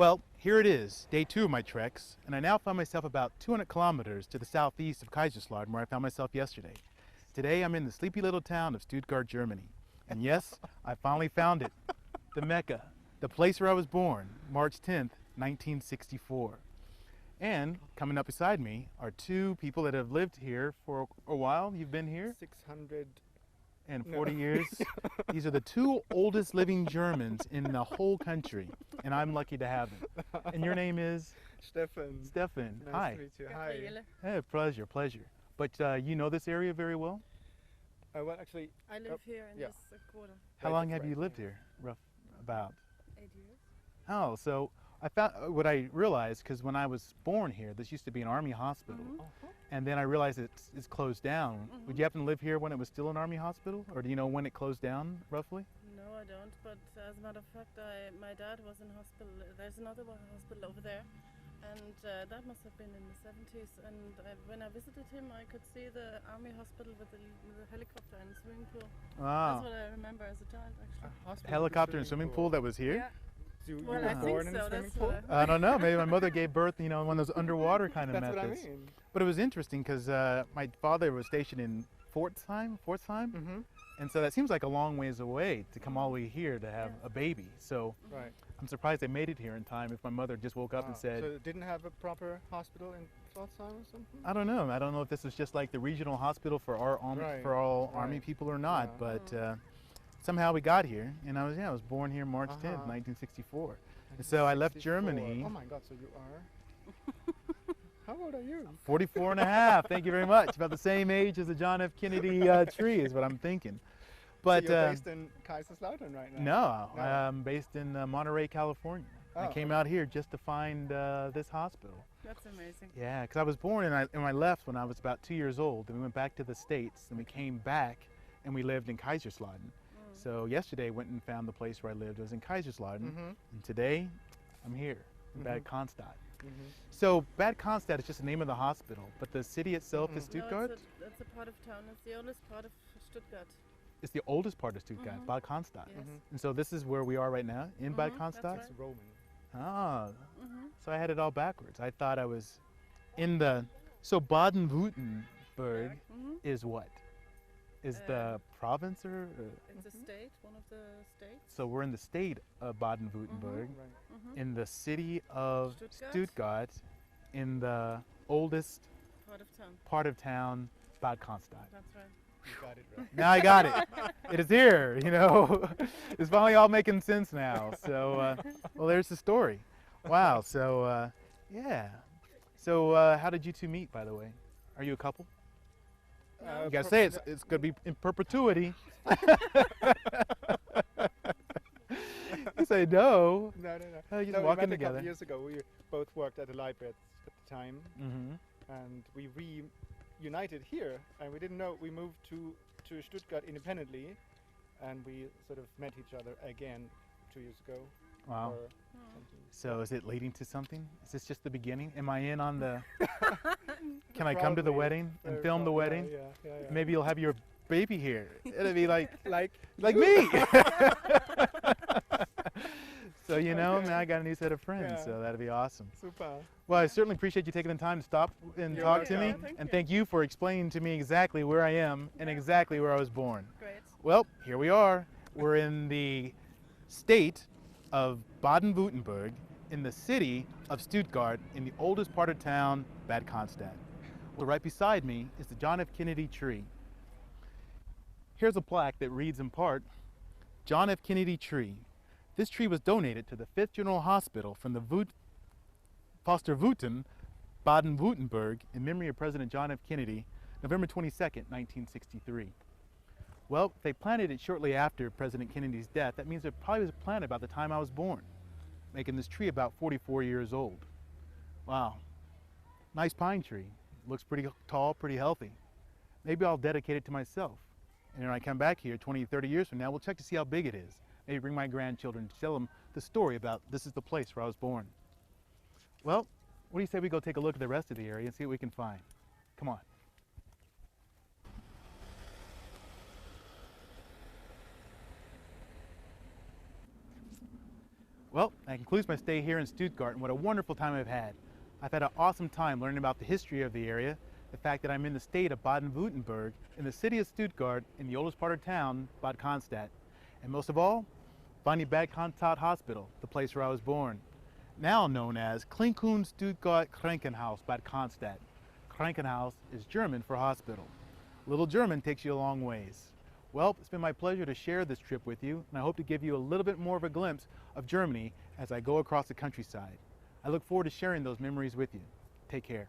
Well, here it is, day 2 of my treks, and I now find myself about 200 kilometers to the southeast of Kaiserslautern, where I found myself yesterday. Today I'm in the sleepy little town of Stuttgart, Germany. And yes, I finally found it, the Mecca, the place where I was born, March 10th, 1964. And coming up beside me are two people that have lived here for a while. You've been here? 640 years. These are the two oldest living Germans in the whole country, and I'm lucky to have them. And your name is? Stefan. Stefan. Nice Hi. to meet you. Hi. Hey, pleasure, pleasure. But you know this area very well? Well, actually, I live here in yeah. this quarter. How long have you lived here? About? 8 years. Oh, so I found what I realized, because when I was born here, this used to be an army hospital. And then I realized it's closed down. Would you happen to live here when it was still an army hospital? Or do you know when it closed down, roughly? No, I don't. But as a matter of fact, my dad was in hospital. There's another hospital over there. And that must have been in the 70s. And when I visited him, I could see the army hospital with the helicopter and swimming pool. Wow. That's what I remember as a child, actually. Helicopter and swimming pool that was here? Yeah. You Well, were I born think in a so. swimming That's pool? I don't know. Maybe my mother gave birth, one of those underwater kind of That's methods. what I mean. But it was interesting because my father was stationed in Pforzheim, and so that seems like a long ways away to come all the way here to have a baby. So Right. I'm surprised they made it here in time. If my mother just woke up and said, So it didn't have a proper hospital in Pforzheim or something? I don't know. I don't know if this was just like the regional hospital for our all army people or not. Yeah. But somehow we got here, and I was born here March 10th, 1964. And so I left 64. Germany. Oh my God! So you are? How old are you? 44 and a half. Thank you very much. About the same age as the John F. Kennedy tree is what I'm thinking. But so you're based in Kaiserslautern right now? no, I'm based in Monterey, California. I came out here just to find this hospital. That's amazing. Yeah, because I was born and I left when I was about 2 years old. And we went back to the States, and we came back and we lived in Kaiserslautern. So yesterday went and found the place where I lived. It was in Kaiserslautern. And today I'm here in Bad Cannstatt. So Bad Cannstatt is just the name of the hospital, but the city itself is Stuttgart? No, it's a part of town. It's the oldest part of Stuttgart. It's the oldest part of Stuttgart, Bad Cannstatt. Yes. And so this is where we are right now, in Bad Cannstatt? That's It's Roman. Ah, so I had it all backwards. I thought I was in the, so Baden-Württemberg is what? Is the province or? It's a state, one of the states. So we're in the state of Baden-Württemberg, in the city of Stuttgart, in the oldest part of town, Bad Cannstatt. That's right. You got it right. Now I got it. It is here, It's finally all making sense now. So, well, there's the story. Wow. So, yeah. So, how did you two meet, by the way? Are you a couple? You gotta say it's gonna be in perpetuity. You say no. No. You just We walking met a together. couple years ago. We both worked at a library at the time, and we reunited here. And we didn't know we moved to Stuttgart independently, and we sort of met each other again 2 years ago. Wow. Or something. So is it leading to something? Is this just the beginning? Am I in on the? Can I come to the Probably. wedding and Very film the probably, wedding? Yeah. Maybe you'll have your baby here. It'll be like like me. So now I got a new set of friends. Yeah. So that'd be awesome. Super. Well, I certainly appreciate you taking the time to stop and You're talk to me, welcome. and thank you for explaining to me exactly where I am and exactly where I was born. Great. Well, here we are. We're in the state of Baden-Württemberg, in the city of Stuttgart, in the oldest part of town, Bad Cannstatt. Well, right beside me is the John F. Kennedy tree. Here's a plaque that reads in part, John F. Kennedy tree. This tree was donated to the 5th General Hospital from the Fosterwutten, Baden-Württemberg, in memory of President John F. Kennedy, November 22nd, 1963. Well, if they planted it shortly after President Kennedy's death, that means it probably was planted about the time I was born, making this tree about 44 years old. Wow, nice pine tree. Looks pretty tall, pretty healthy. Maybe I'll dedicate it to myself. And when I come back here 20, 30 years from now, we'll check to see how big it is. Maybe bring my grandchildren to tell them the story about this is the place where I was born. Well, what do you say we go take a look at the rest of the area and see what we can find? Come on. Well, that concludes my stay here in Stuttgart, and what a wonderful time I've had. I've had an awesome time learning about the history of the area, the fact that I'm in the state of Baden-Württemberg, in the city of Stuttgart, in the oldest part of town, Bad Cannstatt. And most of all, finding Bad Cannstatt Hospital, the place where I was born. Now known as Klinikum Stuttgart Krankenhaus Bad Cannstatt. Krankenhaus is German for hospital. Little German takes you a long ways. Well, it's been my pleasure to share this trip with you, and I hope to give you a little bit more of a glimpse of Germany as I go across the countryside. I look forward to sharing those memories with you. Take care.